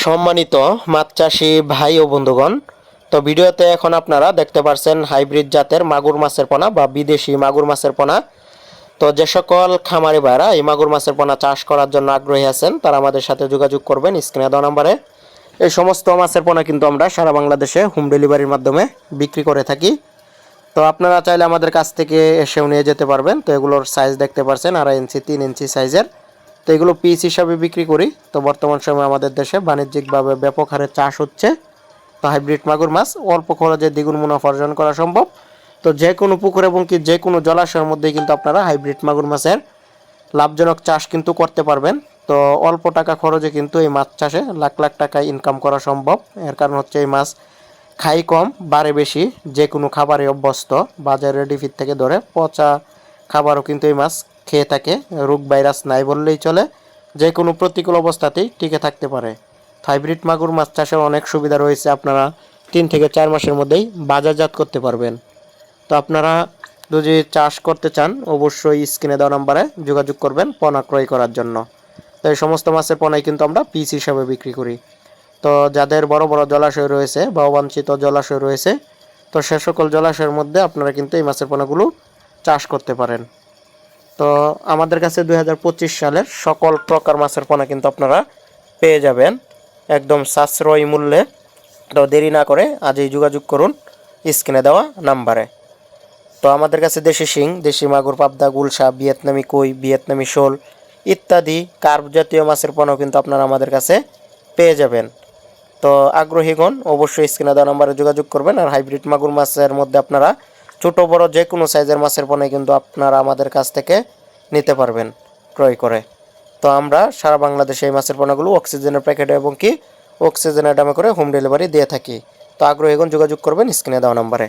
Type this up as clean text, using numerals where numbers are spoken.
সম্মানিত মাছ চাষি ভাই ও বন্ধুগণ, তো ভিডিওতে এখন আপনারা দেখতে পাচ্ছেন হাইব্রিড জাতের মাগুর মাছের পোনা বা বিদেশি মাগুর মাছের পোনা। তো যে সকল খামারি ভাইরা এই মাগুর মাছের পোনা চাষ করার জন্য আগ্রহী আছেন তারা আমাদের সাথে যোগাযোগ করবেন স্ক্রিনে দেওয়া নম্বরে। এই সমস্ত মাছের পোনা কিন্তু আমরা সারা বাংলাদেশে হোম ডেলিভারির মাধ্যমে বিক্রি করে থাকি। তো আপনারা চাইলে আমাদের কাছ থেকে এসেও নিয়ে যেতে পারবেন। তো এগুলোর সাইজ দেখতে পাচ্ছেন 2.5 ইঞ্চি 3 ইঞ্চি সাইজের। তো এগুলো পিস হিসাবে বিক্রি করি। তো বর্তমান সময়ে আমাদের দেশে বাণিজ্যিকভাবে ব্যাপক হারে চাষ হচ্ছে। তো হাইব্রিড মাগুর মাছ অল্প খরচে দ্বিগুণ মুনাফা অর্জন করা সম্ভব। তো যে কোনো পুকুর এবং কি যে কোনো জলাশয়ের মধ্যেই কিন্তু আপনারা হাইব্রিড মাগুর মাছের লাভজনক চাষ কিন্তু করতে পারবেন। তো অল্প টাকা খরচে কিন্তু এই মাছ চাষে লাখ লাখ টাকা ইনকাম করা সম্ভব। এর কারণ হচ্ছে এই মাছ খাই কম বাড়ে বেশি, যে কোনো খাবারে অভ্যস্ত। বাজারে রেডি ফিড থেকে ধরে পচা খাবারও কিন্তু এই মাছ খেয়ে থাকে। রোগ ভাইরাস নাই বললেই চলে, যে কোনো প্রতিকূল অবস্থাতেই টিকে থাকতে পারে। হাইব্রিড মাগুর মাছ চাষের অনেক সুবিধা রয়েছে, আপনারা 3 থেকে 4 মাসের মধ্যেই বাজারজাত করতে পারবেন। তো আপনারা যদি চাষ করতে চান অবশ্যই স্ক্রিনে দেওয়া নাম্বারে যোগাযোগ করবেন পোনা ক্রয় করার জন্য। তো এই সমস্ত মাছের পোনাই কিন্তু আমরা পিস হিসাবে বিক্রি করি। তো যাদের বড় বড় জলাশয় রয়েছে বা অবাঞ্ছিত জলাশয় রয়েছে, তো সে সকল জলাশয়ের মধ্যে আপনারা কিন্তু এই মাছের পোনাগুলো চাষ করতে পারেন। তো আমাদের কাছে 2025 সালের সকল প্রকার মাছের পোনা কিন্তু আপনারা পেয়ে যাবেন একদম সাশ্রয়ী মূল্যে। তো দেরি না করে আজই যোগাযোগ করুন স্ক্রিনে দেওয়া নাম্বারে। তো আমাদের কাছে দেশি শিং, দেশি মাগুর, পাবদা, গুলশা, ভিয়েতনামি কই, ভিয়েতনামি শোল ইত্যাদি কার্প জাতীয় মাছের পোনাও কিন্তু আপনারা আমাদের কাছে পেয়ে যাবেন। তো আগ্রহীগণ অবশ্যই স্ক্রিনে দেওয়া নাম্বারে যোগাযোগ করবেন। আর হাইব্রিড মাগুর মাছের মধ্যে আপনারা ছোট বড় যে কোনো সাইজের মাছের পোনা কিন্তু আপনারা আমাদের কাছ থেকে নিতে পারবেন ক্রয় করে। তো আমরা সারা বাংলাদেশে এই মাছের পোনাগুলো অক্সিজেনের প্যাকেটে এবং কি অক্সিজেনের দামে করে হোম ডেলিভারি দিয়ে থাকি। তো আগ্রহীগণ যোগাযোগ করবেন স্ক্রিনে দেওয়া নাম্বারে।